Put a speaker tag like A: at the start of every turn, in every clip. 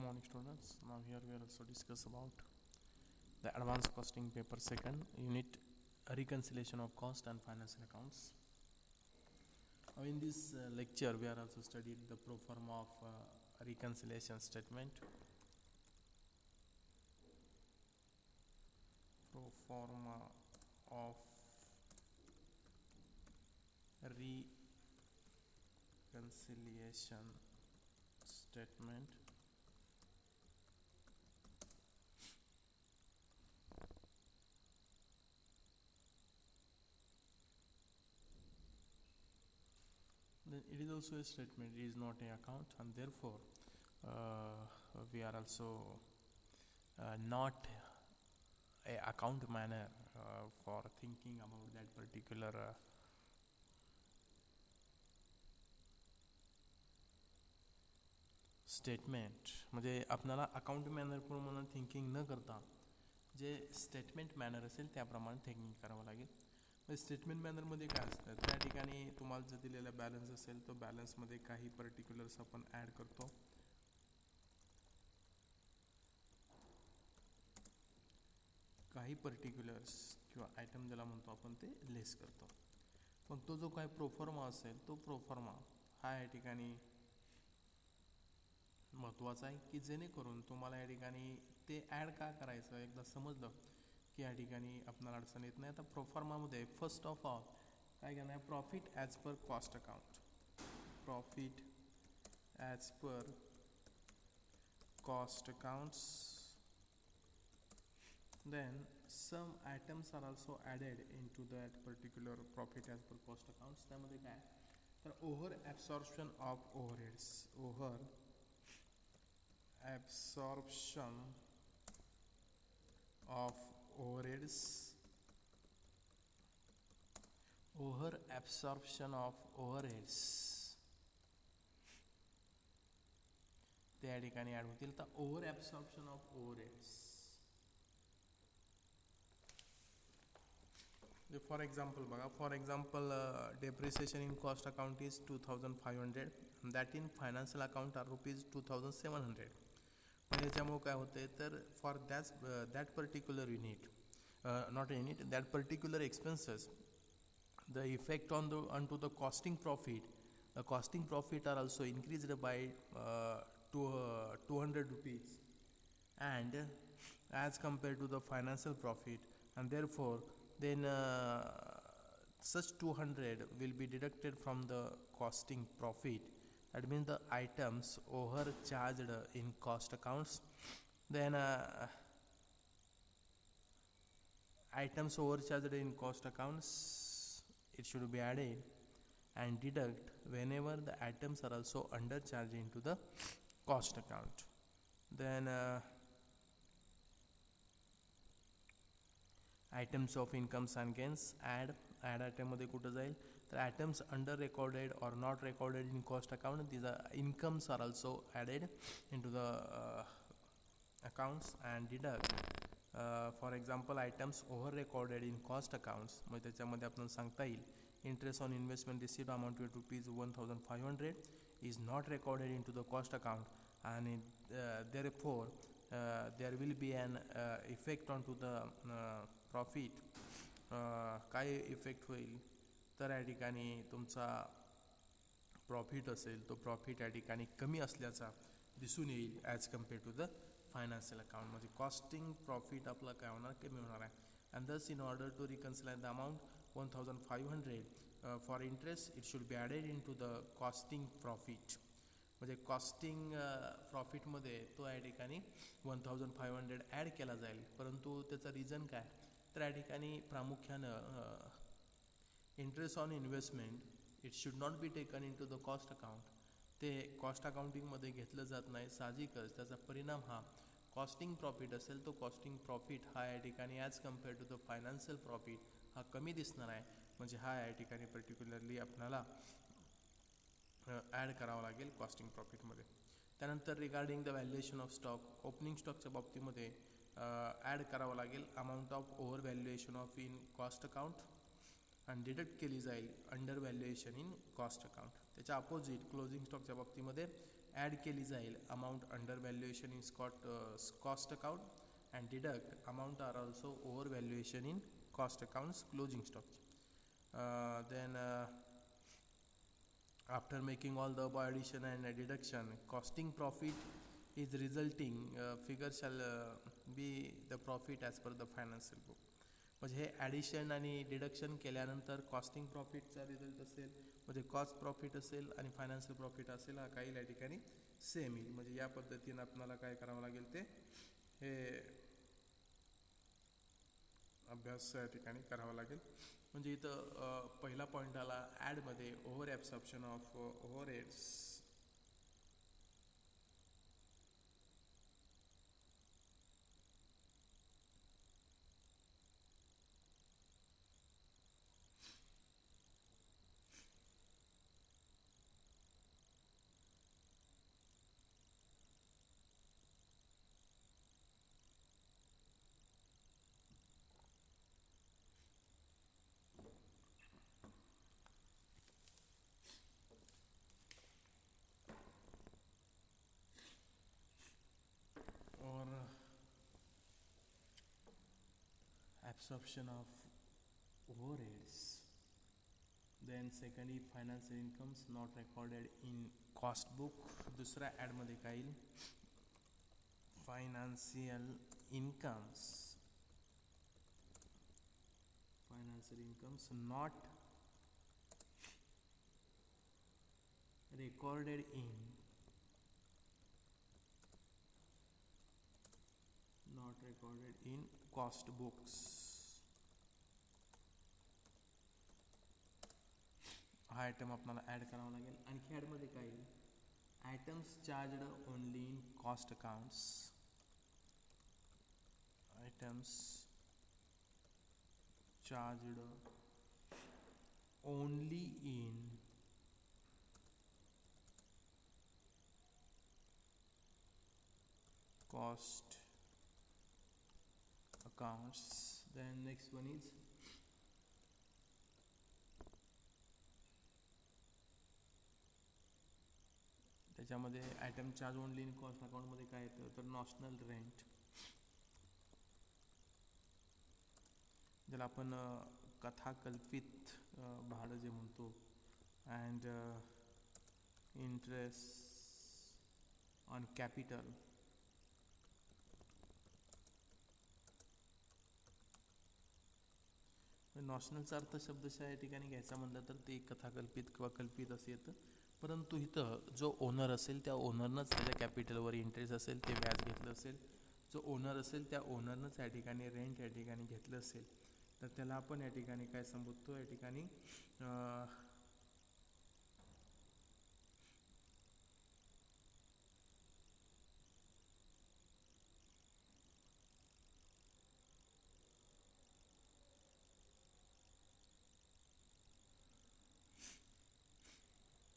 A: morning students. Now here we will also discuss about the advanced costing paper second unit, reconciliation of cost and financial accounts. Now in this lecture we are also studied the pro forma of reconciliation statement. Pro forma of reconciliation statement. Then it is also a statement, it is not an account, and therefore we are also not a account manner for thinking about that particular statement. म्हणजे आपल्याला account manner प्रमाणे thinking न करता जे statement manner असेल त्याप्रमाणे thinking करावं लागेल. म्हणजे स्टेटमेंट मॅनरमध्ये काय असतं, त्या ठिकाणी तुम्हाला जर दिलेला बॅलन्स असेल तो बॅलन्समध्ये काही पर्टिक्युलर्स आपण ॲड करतो. काही पर्टिक्युलर्स किंवा आयटम ज्याला म्हणतो आपण ते लेस करतो. पण तो जो काही प्रोफॉर्मा असेल तो प्रोफॉर्मा हा या ठिकाणी महत्त्वाचा आहे की जेणेकरून तुम्हाला या ठिकाणी ते ॲड का करायचं एकदा समजलं की या ठिकाणी आपल्याला अडचण येत नाही. आता प्रोफॉर्मामध्ये फर्स्ट ऑफ ऑल काय घेणं आहे, प्रॉफिट ॲज पर कॉस्ट अकाउंट. प्रॉफिट ॲज पर cost accounts. Then some items are also added into that particular profit as per cost accounts. त्यामध्ये काय तर over absorption of overheads. Over absorption of overheads. Over absorption of overheads ते या ठिकाणी add होतील. तर over absorption of overheads, for example बघा, for example depreciation in cost account is 2500, that in financial account are ₹2700. पण याच्यामुळे काय होते तर for that particular unit, not unit, that particular expenses, the effect onto the costing profit, the costing profit are also increased by 200 rupees and as compared to the financial profit, and therefore then such 200 will be deducted from the costing profit. That means the items overcharged in cost accounts, then items overcharged in cost accounts, it should be added and deduct whenever the items are also undercharged into the cost account. Then items of incomes and gains, add item मध्ये कुठं जाईल तर items under recorded or not recorded in cost account, these are incomes are also added into the accounts and deduct. For example, items over recorded in cost accounts, म्हणजे त्याच्यामध्ये आपल्याला सांगता येईल interest on investment received amounted to ₹1500 is not recorded into the cost account, and therefore there will be an effect onto the profit. काय effect होईल तर या ठिकाणी तुमचा प्रॉफिट असेल तो प्रॉफिट या ठिकाणी कमी असल्याचा दिसून येईल as compare to the financial account. म्हणजे कॉस्टिंग प्रॉफिट आपलं काय होणार, कमी होणार आहे. And thus in order to reconcile the amount 1500 for interest, it should be added into the costing profit. म्हणजे कॉस्टिंग प्रॉफिटमध्ये तो या ठिकाणी 1500 ॲड केला जाईल. परंतु त्याचं रिझन काय तर या ठिकाणी प्रामुख्यानं interest on investment it should not be taken into the cost account. ते कॉस्ट अकाउंटिंगमध्ये घेतलं जात नाही. साहजिकच त्याचा परिणाम हा कॉस्टिंग प्रॉफिट असेल तो कॉस्टिंग प्रॉफिट हा या ठिकाणी as compare to the financial profit हा कमी दिसणार आहे. म्हणजे हा या ठिकाणी पर्टिक्युलरली आपल्याला ॲड करावा लागेल कॉस्टिंग प्रॉफिटमध्ये. त्यानंतर regarding the valuation of stock, opening स्टॉकच्या बाबतीमध्ये ॲड करावं लागेल amount of over valuation of in cost account आणि डिडक्ट केली जाईल under valuation in cost account. त्याच्या अपोजिट क्लोजिंग स्टॉकच्या बाबतीमध्ये ॲड केली जाईल. Amount under valuation in cost account and deduct amount are also over valuation in cost accounts closing स्टॉकची. then after making all the above addition and deduction, costing profit is resulting figure shall be the profit as per the financial book. म्हणजे हे addition आणि deduction केल्यानंतर costing प्रॉफिटचा result असेल, म्हणजे cost profit असेल आणि financial profit असेल, हा काही या ठिकाणी सेम येईल. म्हणजे या पद्धतीनं आपल्याला काय करावं लागेल ते हे अभ्यास या ठिकाणी करावा लागेल. म्हणजे इथं पहिला पॉईंट आला ॲडमध्ये over absorption of overheads. or absorption of overheads. Then secondly, financial incomes not recorded in cost book. दुसऱ्या ॲडमध्ये काय येईल, financial incomes not recorded in cost books. हा आयटम आपल्याला ॲड करावा लागेल. आणखी ॲडमध्ये काय येईल, items charged only in cost accounts. Items charged only in cost accounts. Then next one is त्याच्यामध्ये item charge only in cost अकाउंटमध्ये काय येतं तर नॉशनल रेंट, ज्याला आपण कथाकल्पित भाडं जे म्हणतो, अँड इंटरेस्ट ऑन कॅपिटल. नॉशनलचा अर्थ शब्दशः या ठिकाणी घ्यायचा म्हटलं तर ते कथाकल्पित किंवा कल्पित असं येतं. परंतु इथं जो ओनर असेल त्या ओनरनंच त्याच्या कॅपिटलवर इंटरेस्ट असेल ते व्याज घेतलं असेल. जो ओनर असेल त्या ओनरनंच या ठिकाणी रेंट या ठिकाणी घेतलं असेल तर त्याला आपण या ठिकाणी काय संबोधतो, या ठिकाणी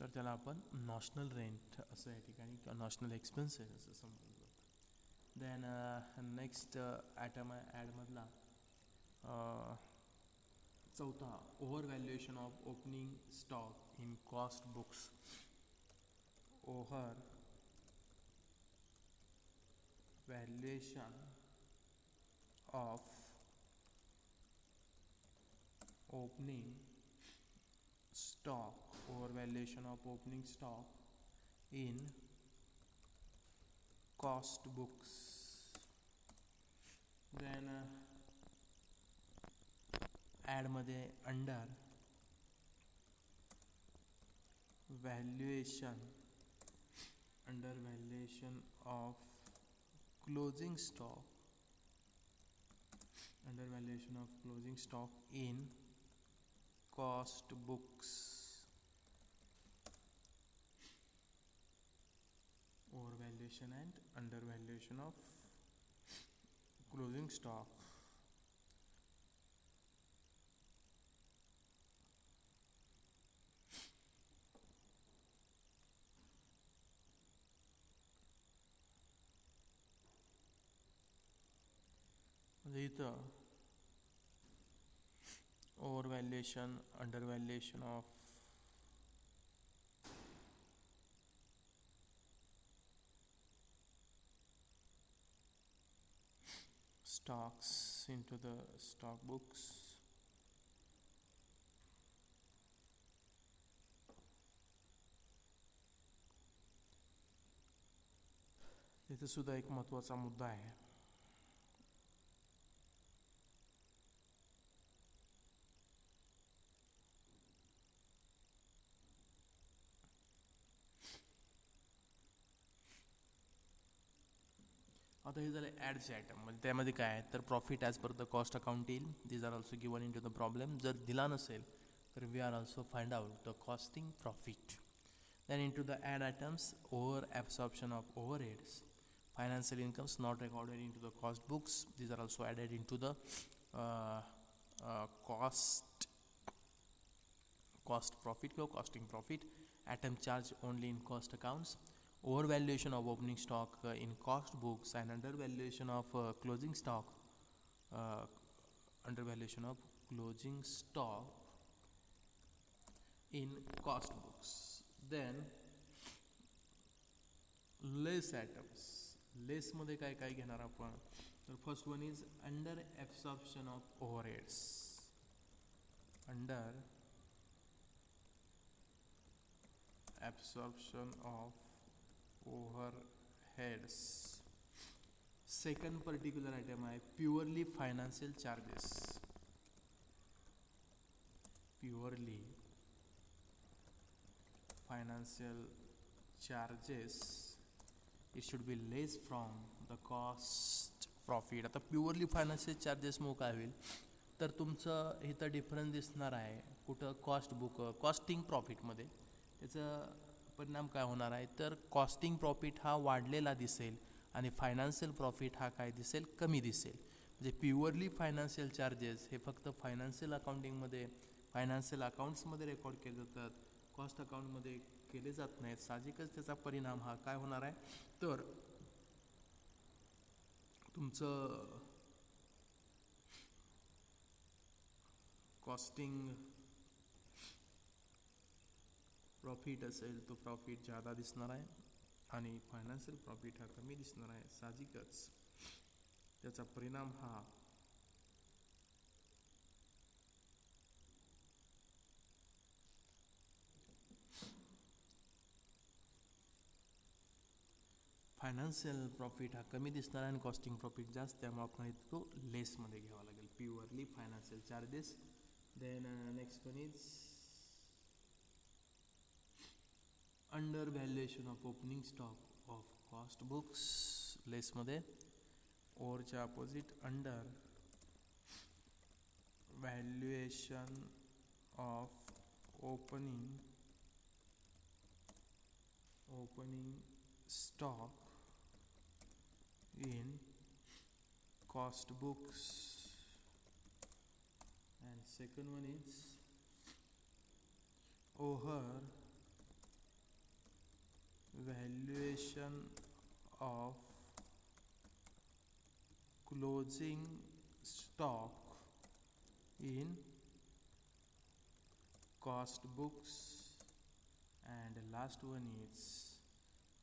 A: तर त्याला आपण नॉशनल रेंट असं या ठिकाणी किंवा नॉशनल एक्सपेन्सेस असं समजलं जातं. देन नेक्स्ट ॲटम आहे ॲडमधला चौथा, over valuation of opening stock in cost books. Over valuation of opening stock, overvaluation of opening stock in cost books. Then add मध्ये under valuation of closing stock in cost books. Overvaluation and undervaluation of closing stock. म्हणजे इथं overvaluation, undervaluation of stocks into the stock books. इथे सुद्धा एक महत्त्वाचा मुद्दा आहे. आता हे झाले ॲडचे आयटम, म्हणजे त्यामध्ये काय आहे तर profit as per the cost account येईल. These are also given into the problem. जर दिला नसेल तर we are also find out the costing profit. Then into the add items, over absorption of overheads, financial incomes not recorded into the cost books. These are also added into the uh, cost profit or costing profit. Atom charge only in cost accounts. Overvaluation of opening stock in cost books, and undervaluation of closing stock. Undervaluation of closing stock in cost books. Then less items. लेसमध्ये काय काय घेणार आपण तर first one is under absorption of overheads. Under absorption of overheads. Second particular item आहे purely financial charges. Purely financial charges, it should be less from the cost profit. आता purely financial charges मग काय होईल तर तुमचं इथं difference दिसणार आहे कुठं कॉस्ट बुक कॉस्टिंग प्रॉफिटमध्ये. त्याचा परिणाम काय होणार आहे तर कॉस्टिंग प्रॉफिट हा वाढलेला दिसेल आणि फायनान्शियल प्रॉफिट हा काय दिसेल कमी दिसेल. म्हणजे प्युअरली फायनान्शियल चार्जेस हे फक्त फायनान्शियल अकाउंटिंगमध्ये फायनान्शियल अकाउंट्समध्ये रेकॉर्ड केले जातात, कॉस्ट अकाउंटमध्ये केले जात नाहीत. साहजिकच त्याचा परिणाम हा काय होणार आहे तर तुमचं कॉस्टिंग प्रॉफिट असेल तो प्रॉफिट जादा दिसणार आहे आणि फायनान्शियल प्रॉफिट हा कमी दिसणार आहे. साहजिकच त्याचा परिणाम हा फायनान्शियल प्रॉफिट हा कमी दिसणार आहे आणि कॉस्टिंग प्रॉफिट जास्त, त्यामुळे आपण तो लेसमध्ये घ्यावा लागेल. Purely financial charges. Then next one is under valuation of opening stock of cost books. लेसमध्ये ओरच्या opposite under valuation of opening stock in cost books. And second one is over valuation of closing stock in cost books. And last one is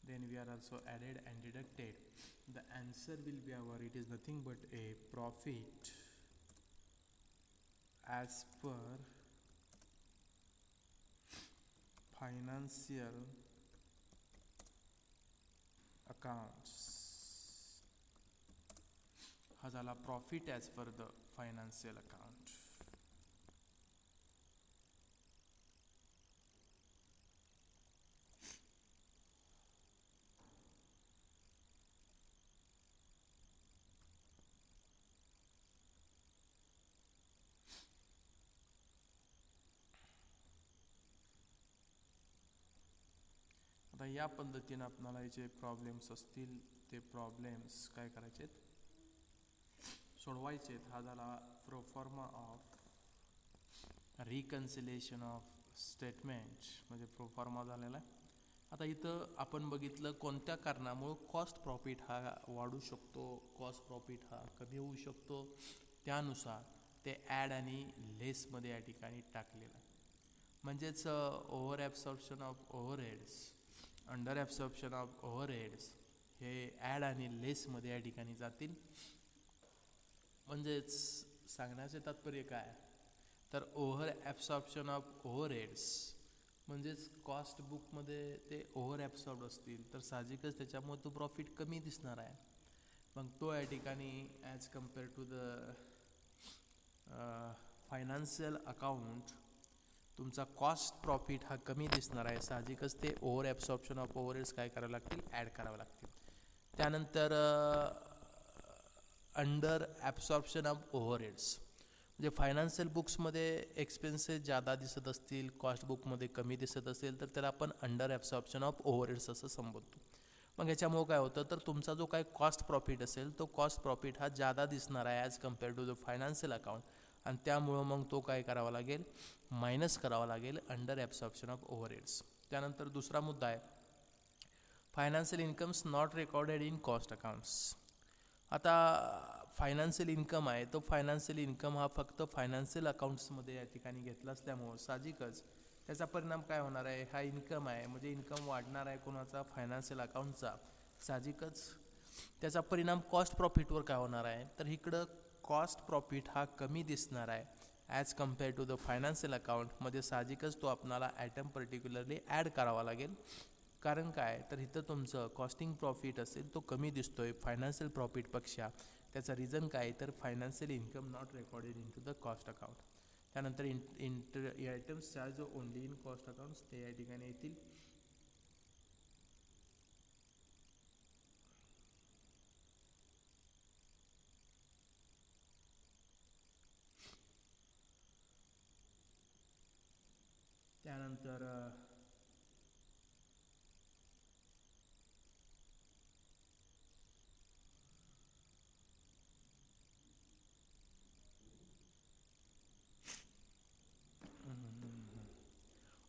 A: then we are also added and deducted. The answer will be our, it is nothing but a profit as per financial accounts. हा झाला profit as per the financial account. आता या पद्धतीने आपल्याला जे problems असतील ते problems काय करायचे सोडवायचे. हा झाला proforma of reconciliation of statement, म्हणजे प्रोफॉर्मा झालेला आहे. आता इथं आपण बघितलं कोणत्या कारणामुळं कॉस्ट प्रॉफिट हा वाढू शकतो, कॉस्ट प्रॉफिट हा कमी होऊ शकतो, त्यानुसार ते ॲड आणि लेसमध्ये या ठिकाणी टाकलेलं. म्हणजेच over absorption of overheads, under absorption of overheads हे ॲड आणि लेसमध्ये या ठिकाणी जातील. म्हणजेच सांगण्याचे तात्पर्य काय तर ओव्हर ॲब्सॉर्प्शन ऑफ ओव्हरहेड्स म्हणजेच कॉस्ट बुकमध्ये ते ओव्हर ॲब्सॉर्ब असतील तर साहजिकच त्याच्यामुळे तो प्रॉफिट कमी दिसणार आहे. मग तो या ठिकाणी as compare to the financial account तुमचा कॉस्ट प्रॉफिट हा कमी दिसणार आहे. साहजिकच ते ओव्हर ॲब्सॉर्प्शन ऑफ ओव्हरहेड्स काय करावे लागतील ॲड करावे लागतील. त्यानंतर अंडर ॲब्सॉर्प्शन ऑफ ओव्हरहेड्स म्हणजे फायनान्शियल बुक्समध्ये एक्सपेन्सेस जादा दिसत असतील कॉस्ट बुकमध्ये कमी दिसत असेल तर त्याला आपण अंडर ॲब्सॉर्प्शन ऑफ ओव्हरहेड्स असं संबोधतो. मग याच्यामुळं काय होतं तर तुमचा जो काय कॉस्ट प्रॉफिट असेल तो कॉस्ट प्रॉफिट हा जादा दिसणार आहे as compare to the financial account आणि त्यामुळं मग तो काय करावा लागेल मायनस करावा लागेल अंडर ॲब्सॉर्प्शन ऑफ ओव्हरहेड्स. त्यानंतर दुसरा मुद्दा आहे financial incomes not recorded in cost accounts. आता फायनान्शियल इन्कम आहे तो फायनान्शियल इन्कम हा फक्त फायनान्शियल अकाउंट्समध्ये या ठिकाणी घेतला असल्यामुळं साहजिकच त्याचा परिणाम काय होणार आहे हा इन्कम आहे म्हणजे इन्कम वाढणार आहे कोणाचा फायनान्शियल अकाउंटचा. साहजिकच त्याचा परिणाम कॉस्ट प्रॉफिटवर काय होणार आहे तर इकडं कॉस्ट प्रॉफिट हा कमी दिसणार आहे as compare to the financial अकाउंटमध्ये. साहजिकच तो आपणाला ॲटम पर्टिक्युलरली ॲड करावा लागेल. कारण काय तर इथं तुमचं कॉस्टिंग प्रॉफिट असेल तो कमी दिसतो आहे फायनान्शियल प्रॉफिटपेक्षा. त्याचा रिझन काय तर financial income not recorded into the cost account. त्यानंतर items charge only in cost accounts ते या ठिकाणी येतील. त्यानंतर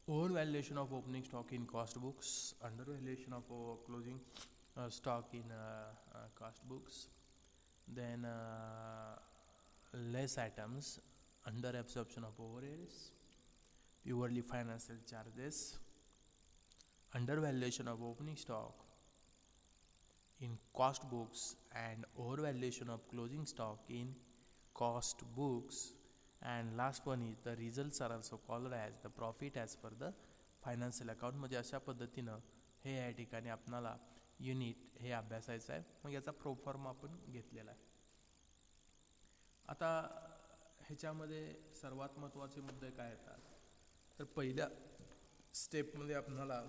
A: over valuation of opening stock in cost books, under valuation of closing stock in cost books, then less items, under absorption of overheads, purely financial charges, under valuation of opening stock in cost books and over valuation of closing stock in cost books. And last one is the results are also called as the profit as per the financial account. म्हणजे अशा पद्धतीनं हे या ठिकाणी आपणाला unit हे अभ्यासायचं आहे. मग याचा proforma आपण घेतलेला आहे. आता ह्याच्यामध्ये सर्वात महत्त्वाचे मुद्दे काय येतात तर पहिल्या स्टेपमध्ये आपणाला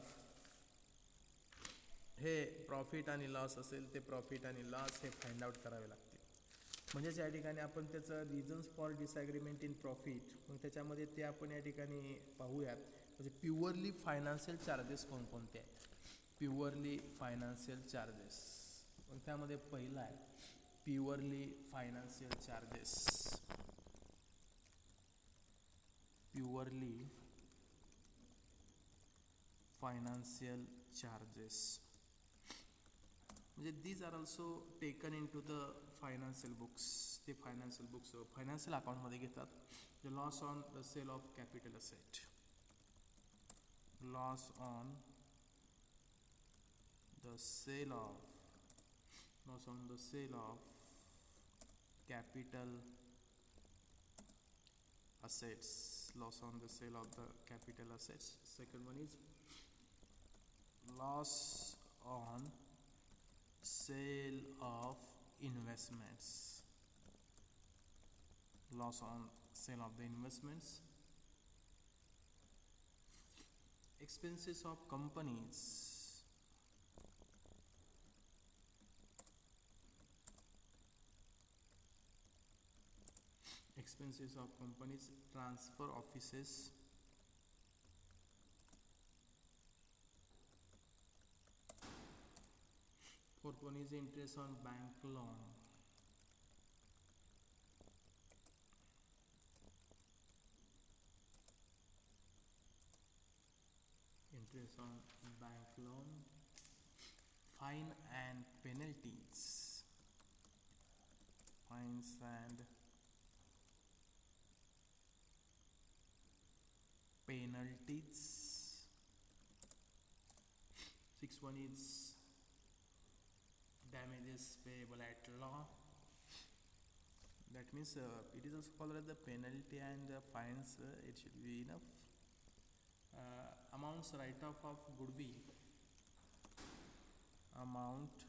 A: हे प्रॉफिट आणि लॉस असेल ते प्रॉफिट आणि लॉस हे फाइंड आउट करावे लागते. म्हणजेच या ठिकाणी आपण त्याचं रिझन्स फॉर डिसॲग्रीमेंट इन प्रॉफिट मग त्याच्यामध्ये ते आपण या ठिकाणी पाहूयात. म्हणजे प्युअरली फायनान्शियल चार्जेस कोणकोणते आहेत. प्युअरली फायनान्शियल चार्जेस मग त्यामध्ये पहिला आहे purely financial charges. Purely financial charges म्हणजे these are also taken into the financial books. ते फायनान्शियल बुक्स फायनान्शियल अकाउंटमध्ये घेतात. The loss on the sale of capital asset, loss on the sale of capital assets, loss on the sale of the capital assets. Second one is loss on sale of investments, loss on sale of the investments. Expenses of companies, expenses of companies, transfer offices, fourth one is interest on bank loan, interest on bank loan, fine and penalties, fines and penalties. Sixth one is damages payable at law, That means it is also called as the penalty and the fines. It should be enough. Amounts write-off of goodwill. Amount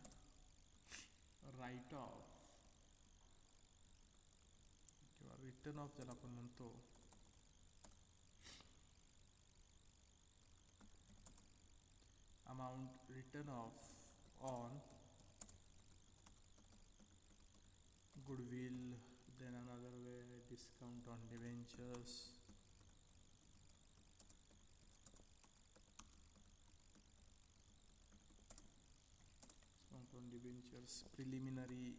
A: write-off किंवा return of ज्याला आपण म्हणतो, amount written off on goodwill. Then another way, discount on debentures, discount on debentures, preliminary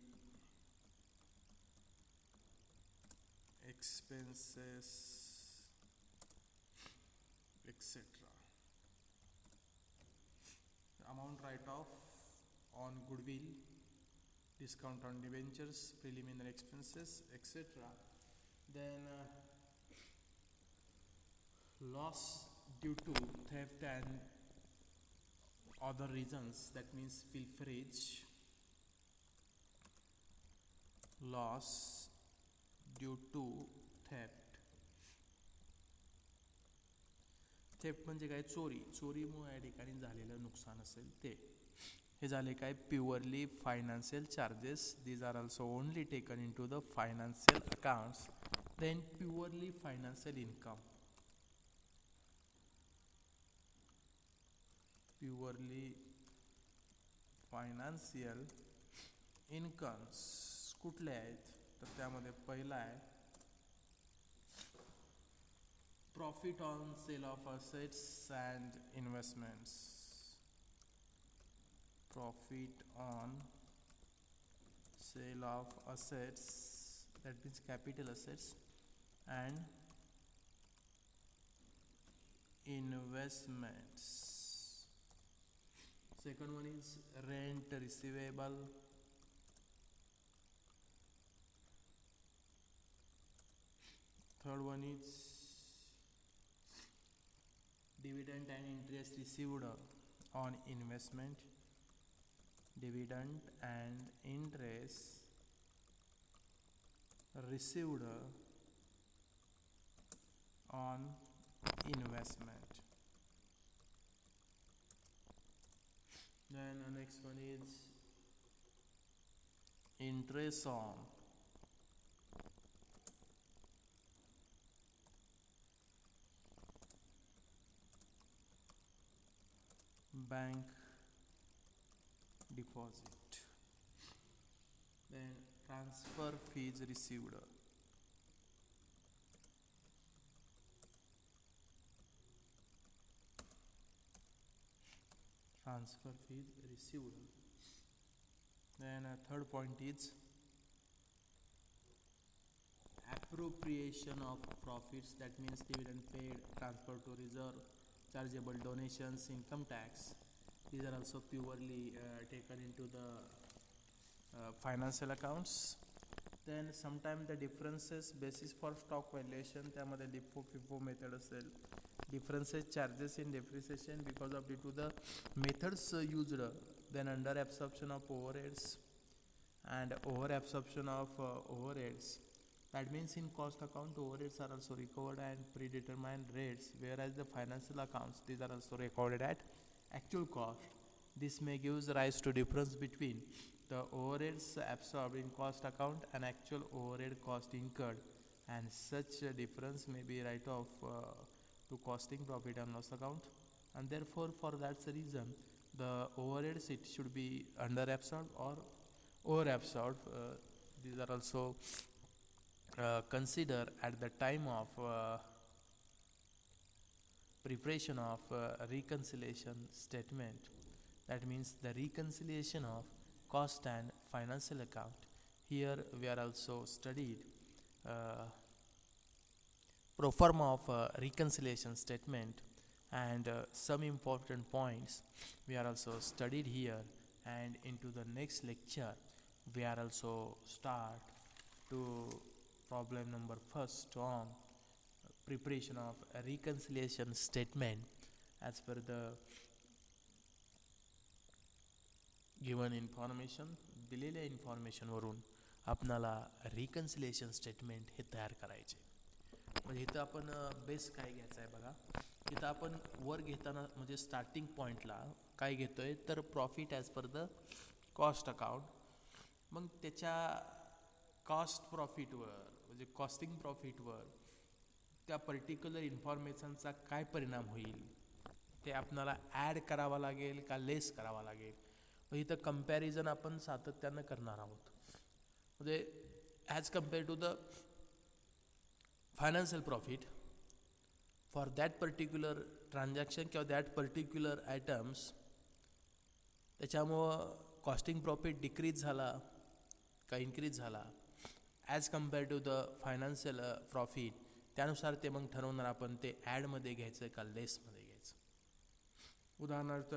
A: expenses, etc. Amount write-off on goodwill, discount on debentures, preliminary expenses, etc. Then loss due to theft and other reasons, that means pilferage. Loss due to theft. Theft म्हणजे काय, चोरी. चोरीमुळे या ठिकाणी झालेलं नुकसान असेल ते. हे झाले काय, purely financial charges. These are also only taken into the financial accounts. Then purely financial income. Purely financial incomes कुठले आहेत, तर त्यामध्ये पहिला आहे profit on sale of assets and investments. Profit on sale of assets, that means capital assets, and investments. Second one is rent receivable. Third one is dividend and interest received on investment. Dividend and interest received on investment. Then the next one is interest on bank deposit. Then transfer fees received. Transfer fees received. Then third point is appropriation of profits, that means dividend paid, transfer to reserve, chargeable donations, income tax. These are also purely taken into the financial accounts. Then sometimes the differences basis for stock valuation, त्यामध्ये LIFO FIFO method असेल. Differences charges in depreciation because of due to the methods used. Then under absorption of overheads and over absorption of overheads. That means in cost account overheads are also recovered at predetermined rates, whereas the financial accounts, these are also recorded at actual cost. This may give rise to difference between the overheads absorbed in cost account and actual overhead cost incurred, and such a difference may be write-off to costing profit and loss account. And therefore for that reason the overheads, it should be under absorbed or over absorbed. These are also considered at the time of preparation of reconciliation statement. That means the reconciliation of cost and financial account. Here we are also studied pro forma of reconciliation statement, and some important points we are also studied here. And into the next lecture we are also start to problem number first on preparation of a reconciliation statement as per the given information. दिलेल्या information वरून आपणाला reconciliation statement हे तयार करायचे. म्हणजे इथं आपण base काय घ्यायचं आहे बघा. इथं आपण वर घेताना म्हणजे स्टार्टिंग पॉईंटला काय घेतोय तर profit as per the cost account. मग त्याच्या कॉस्ट प्रॉफिटवर म्हणजे कॉस्टिंग प्रॉफिटवर त्या पर्टिक्युलर इन्फॉर्मेशनचा काय परिणाम होईल ते आपणाला ॲड करावा लागेल का लेस करावा लागेल. मग इथं कम्पॅरिझन आपण सातत्यानं करणार आहोत. म्हणजे as compare to the financial profit for that particular transaction किंवा दॅट पर्टिक्युलर आयटम्स, त्याच्यामुळं कॉस्टिंग प्रॉफिट डिक्रीज झाला का इन्क्रीज झाला as compare to the financial profit, त्यानुसार ते मग ठरवणार आपण ते ॲडमध्ये घ्यायचं का लेसमध्ये घ्यायचं. उदाहरणार्थ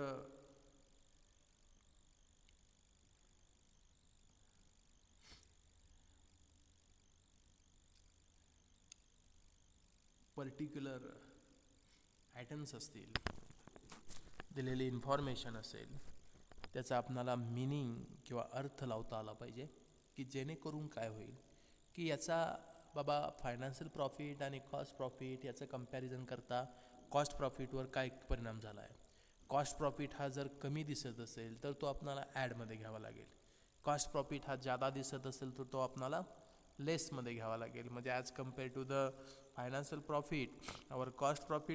A: पर्टिक्युलर आयटम्स असतील, दिलेली इन्फॉर्मेशन असेल, त्याचा आपणाला मिनिंग किंवा अर्थ लावता आला पाहिजे की जेणेकरून काय होईल की याचा बाबा फायनान्शियल प्रॉफिट आणि कॉस्ट प्रॉफिट याचं कंपॅरिझन करता कॉस्ट प्रॉफिटवर काय परिणाम झाला आहे. कॉस्ट प्रॉफिट हा जर कमी दिसत असेल तर तो आपणाला ॲडमध्ये घ्यावा लागेल. कॉस्ट प्रॉफिट हा जादा दिसत असेल तर तो आपणाला लेसमध्ये घ्यावा लागेल. म्हणजे as compare to the financial profit our cost profit